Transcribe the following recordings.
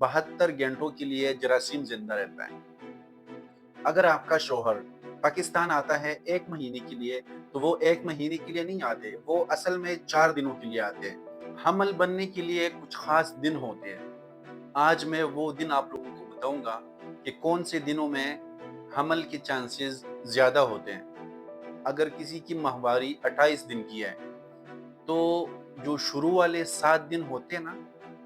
72 घंटों के लिए जरासीम जिंदा रहता है। अगर आपका शौहर पाकिस्तान आता है 1 महीने के लिए, तो वो 1 महीने के लिए नहीं आते, वो असल में 4 दिनों के लिए आते हैं। हमल बनने के लिए कुछ खास दिन होते हैं। आज मैं वो दिन आप लोगों को बताऊंगा कि कौन से दिनों में हमल के चांसेस ज्यादा होते हैं। अगर किसी की माहवारी 28 दिन की है, तो जो शुरू वाले 7 दिन होते हैं ना,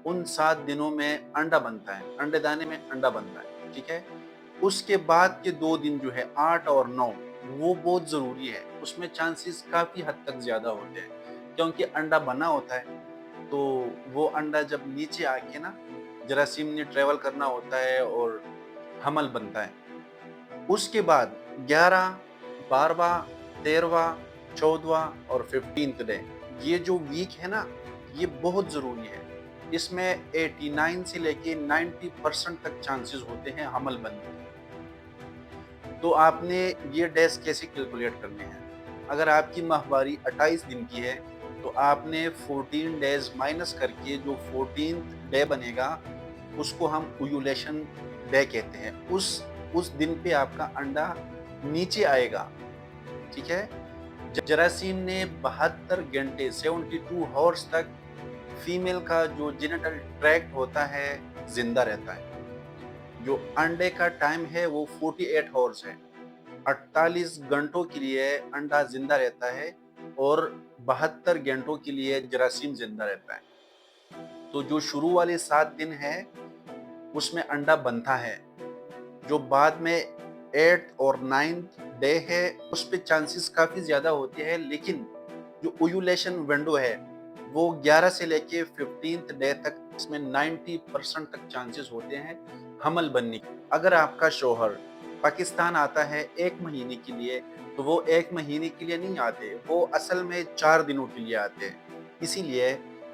उन 7 दिनों में अंडा बनता है, अंडेदाने में अंडा बनता है, ठीक है। उसके बाद के 2 दिन जो है 8 और 9, वो बहुत जरूरी है। उसमें चांसेस काफी हद तक ज्यादा होते हैं, क्योंकि अंडा बना होता है। तो वो अंडा जब नीचे आके ना, जरासीम ने ट्रेवल करना होता है और हमल बनता है। उसके बाद 11, 12वां, 13वां, 14वां और 15th डे, ये जो वीक है ना, ये बहुत जरूरी है। इसमें 89 से लेके 90% तक चांसेस होते हैं हमल बनने के। तो आपने ये डेज कैसे कैलकुलेट करने हैं? अगर आपकी माहवारी 28 दिन की है, तो आपने 14 डेज माइनस करके जो 14th डे बनेगा, उसको हम ओव्यूलेशन डे कहते हैं। उस दिन पे आपका अंडा नीचे आएगा, ठीक है। जरासीम ने 72 घंटे 72 हॉर्स तक फीमेल का जो जेनिटल ट्रैक्ट होता है जिंदा रहता है। जो अंडे का टाइम है वो 48 हॉर्स है। 48 घंटों के लिए अंडा जिंदा रहता है और 72 घंटों के लिए जरासीम जिंदा रहता है। तो जो शुरू वाले 7 दिन है, उसमें अंडा बनता है। जो बाद में 8th और 9th डे है, उस पे चांसेस काफी ज्यादा होते हैं, लेकिन जो ओव्यूलेशन विंडो है, वो 11 से लेके 15th डे तक, इसमें 90% तक चांसेस होते हैं हमल बनने के। अगर आपका शौहर पाकिस्तान आता है 1 महीने के लिए, तो वो 1 महीने के लिए नहीं आते, वो असल में 4 दिनों के लिए आते हैं। इसीलिए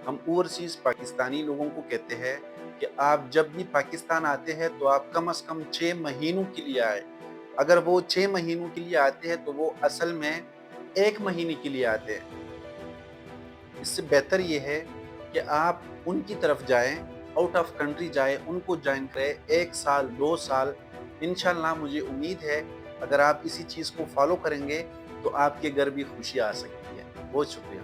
हम ओवरसीज पाकिस्तानी लोगों को कहते हैं कि आप जब भी पाकिस्तान आते हैं, तो आप कम से कम 6 महीनों के लिए आए। अगर वो 6 महीनों के लिए आते हैं, तो वो असल में 1 महीने के लिए आते हैं। इससे बेहतर ये है कि आप उनकी तरफ जाएं, आउट ऑफ कंट्री जाएं, उनको ज्वाइन करें 1 साल 2 साल। इंशाल्लाह मुझे उम्मीद है, अगर आप इसी चीज़ को फॉलो करेंगे, तो आपके घर भी खुशी आ सकती है। बहुत शुक्रिया।